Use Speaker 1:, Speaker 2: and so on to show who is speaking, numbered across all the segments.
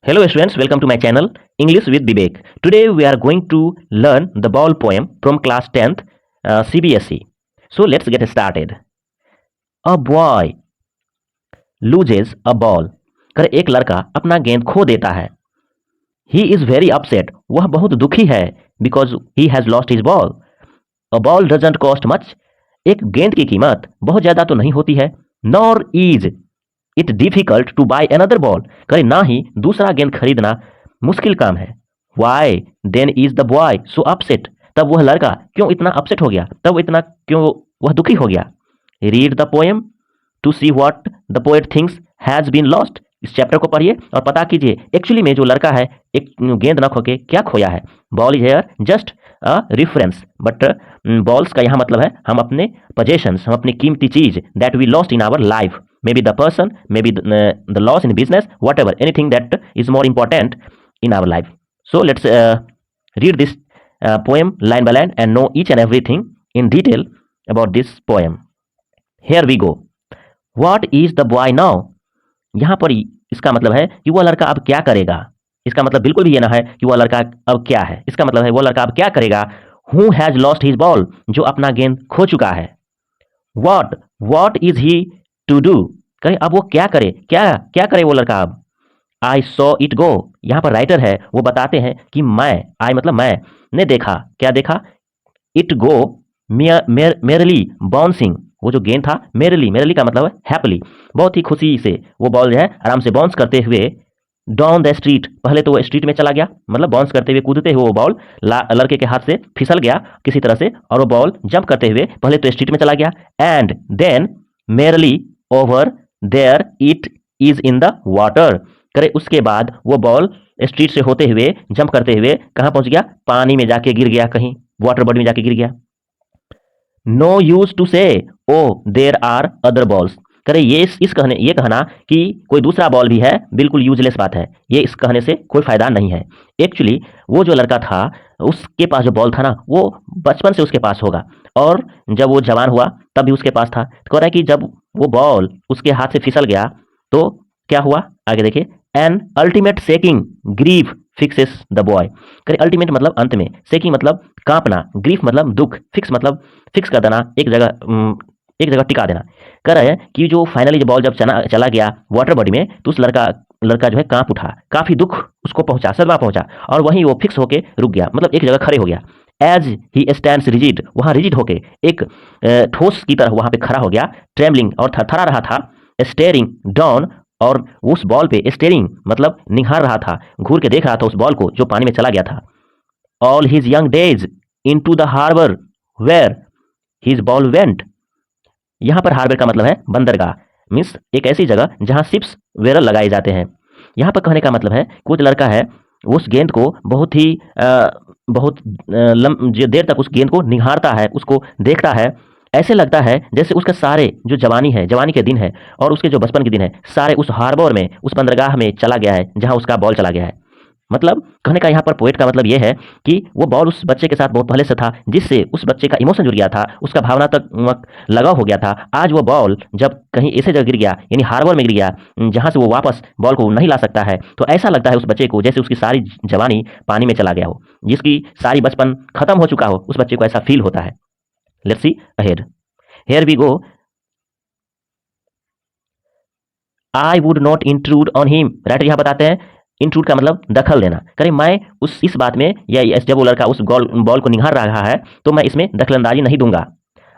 Speaker 1: Hello students, welcome to my channel English with Vivek. Today we are going to learn the ball poem from class 10th CBSE. So let's get started. A boy loses a ball. कर एक लड़का अपना गेंद खो देता है. He is very upset. वह बहुत दुखी है because he has lost his ball. A ball doesn't cost much. एक गेंद की कीमत बहुत ज्यादा तो नहीं होती है. Nor is it difficult to buy another ball. करे ना ही दूसरा गेंद खरीदना मुश्किल काम है. Why then is the boy so upset. तब वह लड़का क्यों इतना अपसेट हो गया, तब इतना क्यों वह दुखी हो गया. Read the poem to see what the poet thinks has been lost. इस चैप्टर को पढ़िए और पता कीजिए एक्चुअली में जो लड़का है एक गेंद न खो के क्या खोया है. Ball is here just a reference, but balls का यहाँ मतलब है हम अपने पोजेशंस, हम अपनी कीमती चीज that we lost in our life. Maybe the person, maybe the loss in business, whatever, anything that is more important in our life. So let's read this poem line by line and know each and everything in detail about this poem. Here we go. What is the boy now? यहाँ पर इसका मतलब है कि वह लड़का अब क्या करेगा. इसका मतलब बिल्कुल भी ये ना है कि वह लड़का अब क्या है. इसका मतलब है वह लड़का अब क्या करेगा. Who has lost his ball? जो अपना गेंद खो चुका है. What is he to do. करे अब वो क्या करे, क्या क्या करे वो लड़का अब. I saw it go. यहाँ पर राइटर है वो बताते हैं कि मैं, आई मतलब मैं, ने देखा. क्या देखा. It go merely bouncing. वो जो गेंद था मेरली का मतलब है हैप्पीली, बहुत ही खुशी से वो बॉल जो है आराम से बाउंस करते हुए डाउन द स्ट्रीट. पहले तो वो स्ट्रीट में चला गया, मतलब बाउंस करते हुए कूदते हुए वो बॉल लड़के के हाथ से फिसल गया किसी तरह से, और वो बॉल जंप करते हुए पहले तो स्ट्रीट में चला गया. And then merely over there it is in the water. करे उसके बाद वो बॉल स्ट्रीट से होते हुए जंप करते हुए कहां पहुंच गया, पानी में जाके गिर गया, कहीं वाटर बॉडी में जाके गिर गया. नो यूज टू से oh there are other balls. करे ये कहना कि कोई दूसरा बॉल भी है बिल्कुल यूजलेस बात है. ये इस कहने से कोई फायदा नहीं है. एक्चुअली वो जो लड़का था उसके पास जो बॉल था ना वो बचपन से उसके पास होगा, और जब वो जवान हुआ तब भी उसके पास था. तो कह रहा है कि जब वो बॉल उसके हाथ से फिसल गया तो क्या हुआ, आगे देखिए. An ultimate shaking grief fixes the boy. करे अल्टीमेट मतलब अंत में, शेकिंग मतलब कांपना, ग्रीफ मतलब दुख, फिक्स मतलब फिक्स कर देना, एक जगह टिका देना. कह रहा है कि जो फाइनली जो बॉल जब चला गया वाटर बॉडी में तो उस लड़का जो है कांप उठा, काफी दुख उसको पहुंचा, सदमा पहुंचा, और वहीं वो फिक्स होके रुक गया, मतलब एक जगह खड़े हो गया. As he stands rigid. वहां रिजिड होके एक ठोस की तरह वहां पे खड़ा हो गया. ट्रेम्बलिंग और थरथरा रहा था. स्टेयरिंग डाउन, और उस बॉल पे स्टेयरिंग मतलब निहार रहा था, घूर के देख रहा था उस बॉल को जो पानी में चला गया था. All his young days into the harbour where his ball went. यहाँ पर हार्बर का मतलब है बंदरगाह, मीन्स एक ऐसी जगह जहाँ शिप्स वगैरह लगाए जाते हैं. यहाँ पर कहने का मतलब है कुछ लड़का है उस गेंद को बहुत देर तक उस गेंद को निहारता है, उसको देखता है. ऐसे लगता है जैसे उसका सारे जो जवानी के दिन है और उसके जो बचपन के दिन है सारे उस हार्बर में, उस बंदरगाह में चला गया है जहाँ उसका बॉल चला गया है. मतलब कहने का यहाँ पर पोएट का मतलब ये है कि वो बॉल उस बच्चे के साथ बहुत पहले से था, जिससे उस बच्चे का इमोशन जुड़ गया था, उसका भावना तक लगाव हो गया था. आज वो बॉल जब कहीं ऐसे जगह गिर गया, यानी हार्बर में गिर गया जहां से वो वापस बॉल को नहीं ला सकता है, तो ऐसा लगता है उस बच्चे को जैसे उसकी सारी जवानी पानी में चला गया हो, जिसकी सारी बचपन खत्म हो चुका हो, उस बच्चे को ऐसा फील होता है. Let's see ahead. Here we go. I would not intrude on him. Writer यहाँ बताते हैं इंट्रूड का मतलब दखल देना. करें मैं इस बात में, या जब वो लड़का उस बॉल को निहार रहा है तो मैं इसमें दखलंदाजी नहीं दूंगा.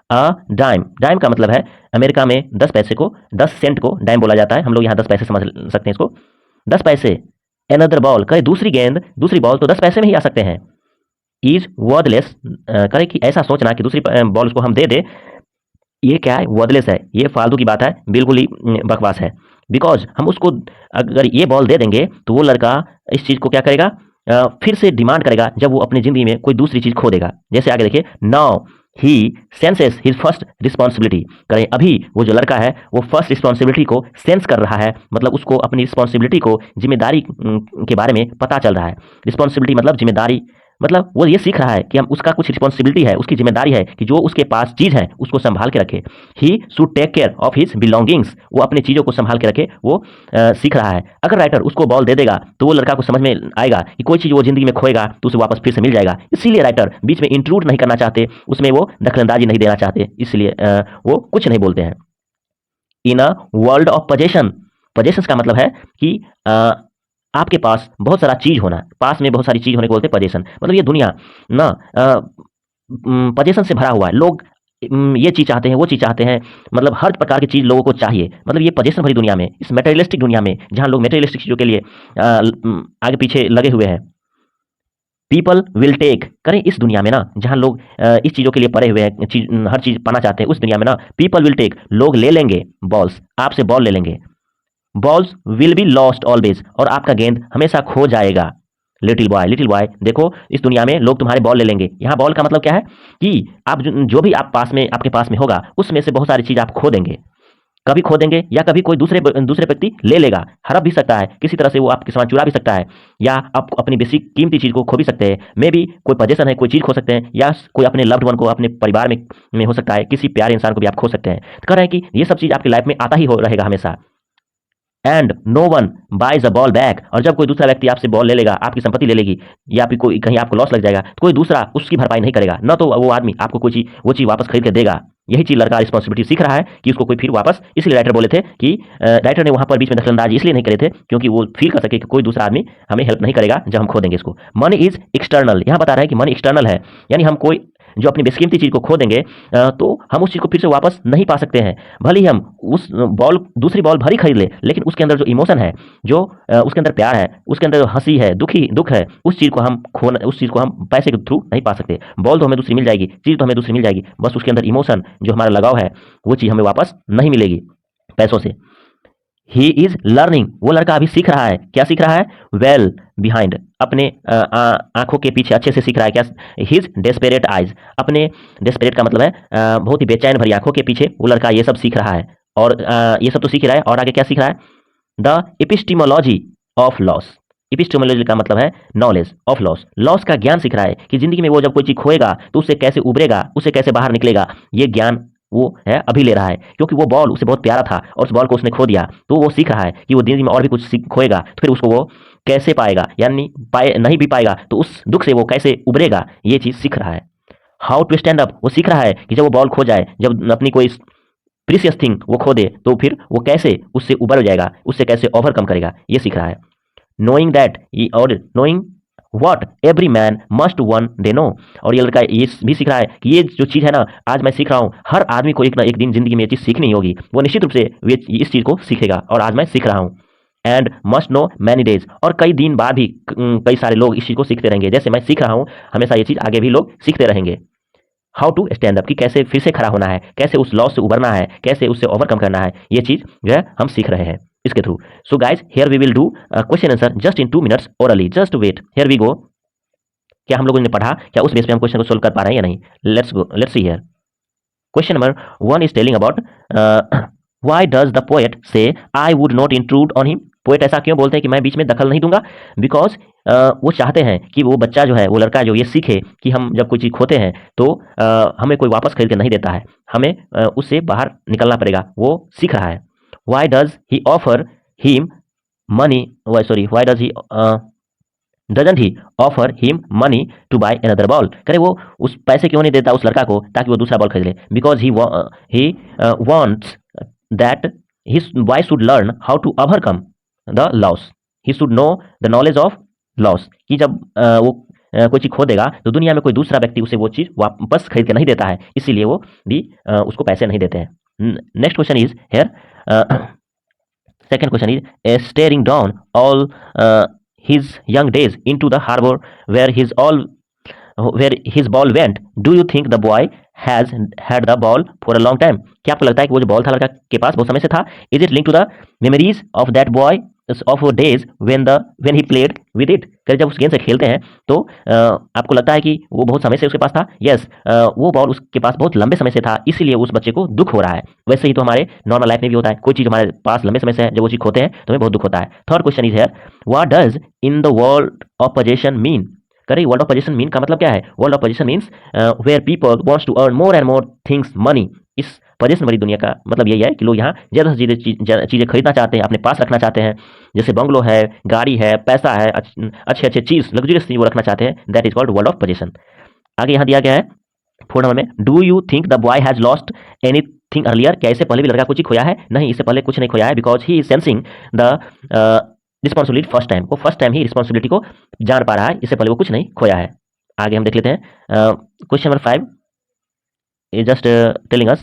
Speaker 1: अ डाइम का मतलब है अमेरिका में 10 पैसे को, 10 सेंट को डाइम बोला जाता है. हम लोग यहाँ 10 पैसे समझ सकते हैं इसको. 10 पैसे. एनदर बॉल, करें दूसरी बॉल तो 10 पैसे में ही आ सकते हैं. Is worthless. करें कि ऐसा सोचना कि दूसरी बॉल उसको हम दे दे, ये क्या है, वर्थलेस है, ये फालतू की बात है, बिल्कुल ही बकवास है. बिकॉज हम उसको अगर ये बॉल दे देंगे तो वो लड़का इस चीज़ को क्या करेगा, फिर से डिमांड करेगा जब वो अपनी ज़िंदगी में कोई दूसरी चीज़ खो देगा. जैसे आगे देखिए. Now he senses his first responsibility. करें अभी वो जो लड़का है वो फर्स्ट रिस्पॉन्सिबिलिटी को सेंस कर रहा है, मतलब उसको अपनी रिस्पॉन्सिबिलिटी को, जिम्मेदारी के बारे में पता चल रहा है. रिस्पॉन्सिबिलिटी मतलब जिम्मेदारी, मतलब वो ये सीख रहा है कि हम उसका कुछ रिस्पॉन्सिबिलिटी है, उसकी जिम्मेदारी है कि जो उसके पास चीज़ है उसको संभाल के रखे। He should take care of his belongings, वो अपनी चीज़ों को संभाल के रखे, वो सीख रहा है। अगर राइटर उसको बॉल दे देगा तो वो लड़का को समझ में आएगा कि कोई चीज़ वो जिंदगी में खोएगा तो उसे वापस फिर से मिल जाएगा, इसीलिए राइटर बीच में इंट्रूड नहीं करना चाहते, उसमें वो दखलंदाजी नहीं देना चाहते, इसलिए वो कुछ नहीं बोलते हैं। इन a world of possession, possessions का मतलब है कि आपके पास बहुत सारा चीज होना, पास में बहुत सारी चीज होने को बोलते हैं पजेशन। मतलब ये दुनिया ना पजेशन से भरा हुआ है। लोग ये चीज चाहते हैं, वो चीज चाहते हैं, मतलब हर प्रकार की चीज लोगों को चाहिए। मतलब ये पजेशन भरी दुनिया में, इस मेटेरियलिस्टिक दुनिया में जहां लोग मेटेरियलिस्टिक चीजों के लिए आगे पीछे लगे हुए हैं, पीपल विल टेक, करें इस दुनिया में ना जहां लोग इस चीजों के लिए पड़े हुए हैं, हर चीज पाना चाहते हैं, उस दुनिया में ना पीपल विल टेक, लोग ले लेंगे बॉल्स, आपसे बॉल ले लेंगे। Balls will be lost always, और आपका गेंद हमेशा खो जाएगा। लिटिल बॉय देखो इस दुनिया में लोग तुम्हारे बॉल ले लेंगे। यहाँ बॉल का मतलब क्या है कि आप जो भी आप पास में, आपके पास में होगा उसमें से बहुत सारी चीज आप खो देंगे, कभी खो देंगे या कभी कोई दूसरे दूसरे व्यक्ति ले लेगा, हड़प भी सकता है, किसी तरह से वो आपके सामान चुरा भी सकता है, या आप अपनी बेसिक कीमती चीज को खो भी सकते हैं। मे बी कोई पोजेशन है, कोई चीज खो सकते हैं, या कोई अपने लव्ड वन को, अपने परिवार में हो सकता है, किसी प्यारे इंसान को भी आप खो सकते हैं। तो कह रहे हैं कि ये सब चीज आपकी लाइफ में आता ही हो रहेगा हमेशा। And no one buys a ball back, और जब कोई दूसरा व्यक्ति आपसे बॉल ले लेगा, आपकी संपत्ति ले लेगी, या फिर कोई कहीं आपको लॉस लग जाएगा तो कोई दूसरा उसकी भरपाई नहीं करेगा, न तो वो आदमी आपको कोई चीज, वो चीज वापस खरीद के देगा। यही चीज लड़का रिस्पॉन्सिबिलिटी सीख रहा है कि उसको कोई फिर वापस, इसलिए राइटर बोले थे कि राइटर ने वहां पर बीच में दखलंदाजी इसलिए नहीं करे थे क्योंकि वो फील कर सके कि कोई दूसरा आदमी हमें हेल्प नहीं करेगा जब हम खो देंगे इसको। मनी इज एक्सटर्नल, यहाँ बता रहा है कि मनी एक्सटर्नल है, यानी हम कोई जो अपनी बेशकीमती चीज को खो देंगे तो हम उस चीज को फिर से वापस नहीं पा सकते हैं। भले ही हम उस बॉल, दूसरी बॉल भरी खरीद ले, लेकिन उसके अंदर जो इमोशन है, जो उसके अंदर प्यार है, उसके अंदर जो हंसी है, दुख है, उस चीज को हम खोना, उस चीज को हम पैसे के थ्रू नहीं पा सकते। बॉल तो हमें दूसरी मिल जाएगी, चीज तो हमें दूसरी मिल जाएगी, बस उसके अंदर इमोशन, जो हमारा लगाव है, वो चीज हमें वापस नहीं मिलेगी पैसों से। ही इज लर्निंग, वो लड़का अभी सीख रहा है। क्या सीख रहा है? वेल बिहाइंड, अपने आंखों के पीछे अच्छे से सीख रहा है। क्या? हिज डेस्परेट आइज, अपने डेस्परेट का मतलब है बहुत ही बेचैन भरी आंखों के पीछे वो लड़का ये सब सीख रहा है। और ये सब तो सीख रहा है, और आगे क्या सीख रहा है? द एपिस्टिमोलॉजी ऑफ लॉस, एपिस्टिमोलॉजी का मतलब है नॉलेज ऑफ लॉस, लॉस का ज्ञान सीख रहा है कि जिंदगी में वो जब कोई चीज खोएगा तो उससे कैसे उभरेगा, उससे कैसे बाहर निकलेगा, ये ज्ञान वो है अभी ले रहा है। क्योंकि वो बॉल उसे बहुत प्यारा था और उस बॉल को उसने खो दिया, तो वो सीख रहा है कि वो जिंदगी में और भी कुछ खोएगा तो फिर उसको वो कैसे पाएगा, यानी नहीं भी पाएगा तो उस दुख से वो कैसे उभरेगा, ये चीज सीख रहा है। हाउ टू स्टैंड अप, वो सीख रहा है कि जब वो बॉल खो जाए, जब अपनी कोई प्रीसियस थिंग वो खो दे तो फिर वो कैसे उससे उबर जाएगा, उससे कैसे ओवरकम करेगा, ये सीख रहा है। नोइंग दैट, और knowing what every man must one day know, और ये लड़का ये भी सीख रहा है कि ये जो चीज़ है ना, आज मैं सीख रहा हूँ, हर आदमी को एक ना एक दिन जिंदगी में ये चीज़ सीखनी होगी, वो निश्चित रूप से इस चीज़ को सीखेगा, और आज मैं सीख रहा हूँ। And must know many days, और कई दिन बाद भी कई सारे लोग इस चीज़ को सीखते रहेंगे, जैसे मैं सीख रहा हूँ हमेशा ये चीज़ आगे भी लोग सीखते रहेंगे। हाउ टू स्टैंड अप, कि कैसे फिर से खड़ा होना है, कैसे उस लॉस से उबरना है, कैसे उससे ओवरकम करना है, ये चीज़ जो है हम सीख रहे हैं इसके through. So guys here we will do question answer just in 2 minutes orally, just wait, here we go. क्या हम लोगों ने पढ़ा, क्या उस बेस पे हम क्वेश्चन को सोल्व कर पा रहे हैं या नहीं? Let's go, let's see here. Question number 1 is telling about why does the poet say I would not intrude on him, poet ऐसा क्यों बोलते हैं कि मैं बीच में दखल नहीं दूंगा? बिकॉज वो चाहते हैं कि वो बच्चा जो है, वो लड़का जो ये सीखे कि हम जब कोई चीज़ खोते हैं तो हमें कोई वापस खरीद के नहीं देता है, हमें उससे बाहर निकलना पड़ेगा, वो सीख रहा है। Why does he offer him money, sorry why does he doesn't he offer him money to buy another ball, करे वो उस पैसे क्यों नहीं देता उस लड़का को ताकि वो दूसरा बॉल खरीद ले? Because he wants that his boy should learn how to overcome the loss, he should know the knowledge of loss, कि जब वो कोई चीज़ खो देगा तो दुनिया में कोई दूसरा व्यक्ति उसे वो चीज़ वापस खरीद के नहीं देता है, इसीलिए वो भी उसको पैसे नहीं देते हैं। Next question is here, second question is staring down all his young days into the harbor where his ball went. Do you think the boy has had the ball for a long time? क्या आपको लगता है कि वो जो ball था लड़का के पास बहुत समय से था? Is it linked to the memories of that boy of days when he played with it? कर जब उस गेंद से खेलते हैं तो आपको लगता है कि वो बहुत समय से उसके पास था? यस, वो बॉल उसके पास बहुत लंबे समय से था, इसीलिए उस बच्चे को दुख हो रहा है। वैसे ही तो हमारे नॉर्मल लाइफ में भी होता है, कोई चीज़ हमारे पास लंबे समय से है, जब वो चीज़ खोते हैं तो हमें बहुत दुख होता है। Third question is here, what does in the world of possession mean? करें वर्ल्ड ऑफ पोजीशन मीन का मतलब क्या है? World of position means where people wants to earn more and more things money. इस पोजीशन वाली दुनिया का मतलब यही है कि लोग यहाँ ज़्यादा से ज़्यादा चीज़ें खरीदना चाहते हैं, अपने पास रखना चाहते हैं। जैसे बंगलो है, गाड़ी है, पैसा है, अच्छे अच्छे चीज़, लग्जरियस चीज़ वो रखना चाहते हैं। That is called world of position. आगे यहाँ दिया गया है 4 नंबर में, do you think the boy has lost anything earlier? क्या इससे पहले भी लड़का कुछ ही खोया है? नहीं, इससे पहले कुछ नहीं खोया है, because he is sensing the responsibility first time. वो फर्स्ट टाइम ही रिस्पॉन्सिबिलिटी को जान पा रहा है, इससे पहले वो कुछ नहीं खोया है। आगे हम देख लेते हैं question number 5 is just telling us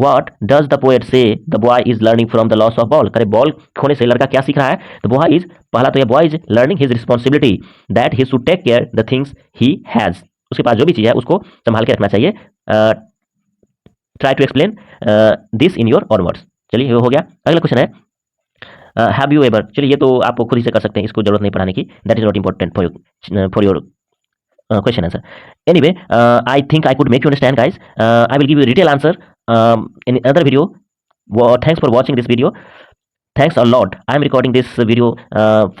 Speaker 1: what does the poet say the boy is learning from the loss of ball? करे बॉल खोने से लड़का क्या सीख रहा है? तो boy is, पहला तो ये boy is learning his responsibility that he should take care the things he has। उसके पास जो भी चीज़ है उसको संभाल के रखना चाहिए। Try to explain this in your own words. चलिए ये हो गया। अगला क्वेश्चन है हैव यू एवर। चलिए ये तो आप खुद ही से कर सकते हैं, इसको जरूरत नहीं पढ़ाने की। That is not important for your question answer. Anyway, I think I could make you understand, guys. I will give you a detailed answer in another video. Thanks for watching this video. Thanks a lot. I am recording this video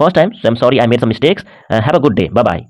Speaker 1: first time, so I'm sorry I made some mistakes. Have a good day. Bye bye.